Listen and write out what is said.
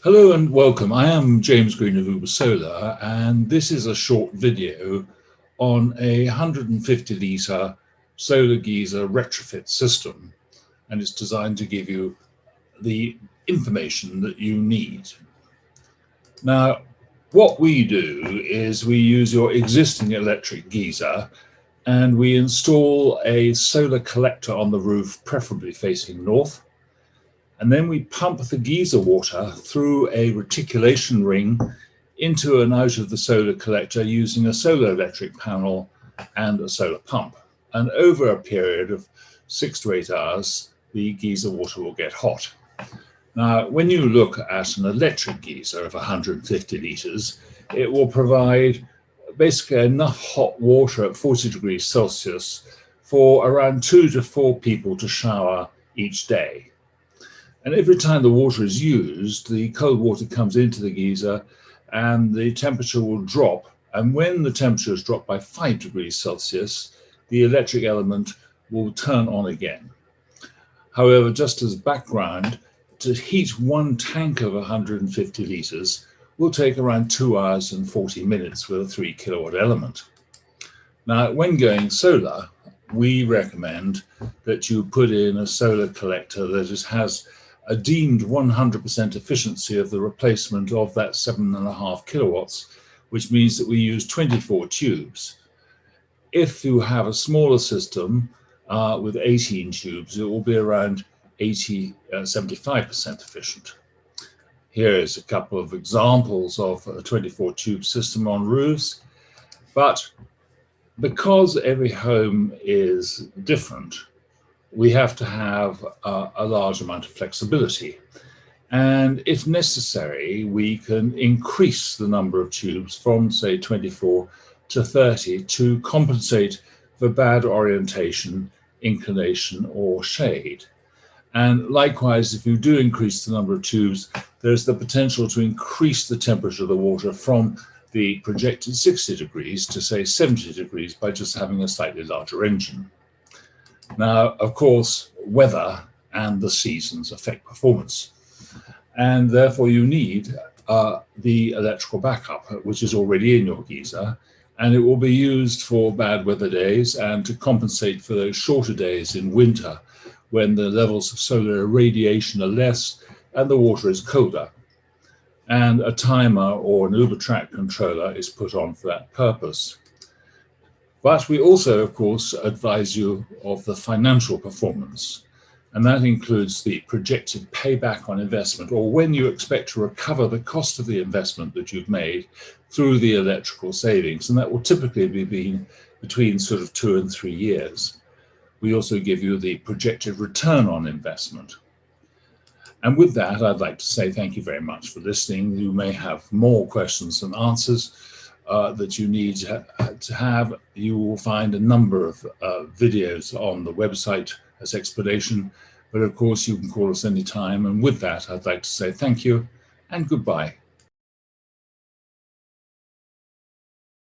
Hello and welcome. I am James Green of Uber Solar, and this is a short video on a 150 litre solar geyser retrofit system, and it's designed to give you the information that you need. Now, what we do is we use your existing electric geyser and we install a solar collector on the roof, preferably facing north. And then we pump the geyser water through a reticulation ring into and out of the solar collector using a solar electric panel and a solar pump. And over a period of 6 to 8 hours, the geyser water will get hot. Now, when you look at an electric geyser of 150 litres, it will provide basically enough hot water at 40 degrees Celsius for around 2 to 4 people to shower each day. And every time the water is used, the cold water comes into the geyser and the temperature will drop. And when the temperature is dropped by 5 degrees Celsius, the electric element will turn on again. However, just as background, to heat one tank of 150 litres will take around 2 hours and 40 minutes with a 3 kilowatt element. Now, when going solar, we recommend that you put in a solar collector that has a deemed 100% efficiency of the replacement of that 7.5 kilowatts, which means that we use 24 tubes. If you have a smaller system with 18 tubes, it will be around 75% efficient. Here is a couple of examples of a 24 tube system on roofs, but because every home is different, we have to have a large amount of flexibility. And if necessary, we can increase the number of tubes from, say, 24 to 30 to compensate for bad orientation, inclination, or shade. And likewise, if you do increase the number of tubes, there's the potential to increase the temperature of the water from the projected 60 degrees to, say, 70 degrees by just having a slightly larger engine. Now, of course, weather and the seasons affect performance, and therefore you need the electrical backup, which is already in your geyser, and it will be used for bad weather days and to compensate for those shorter days in winter when the levels of solar irradiation are less and the water is colder. And a timer or an Uber track controller is put on for that purpose. But we also, of course, advise you of the financial performance, and that includes the projected payback on investment, or when you expect to recover the cost of the investment that you've made through the electrical savings, and that will typically be between sort of 2 and 3 years. We also give you the projected return on investment. And with that, I'd like to say thank you very much for listening. You may have more questions and answers that you need to have. You will find a number of videos on the website as explanation, but of course you can call us anytime. And with that, I'd like to say thank you and goodbye.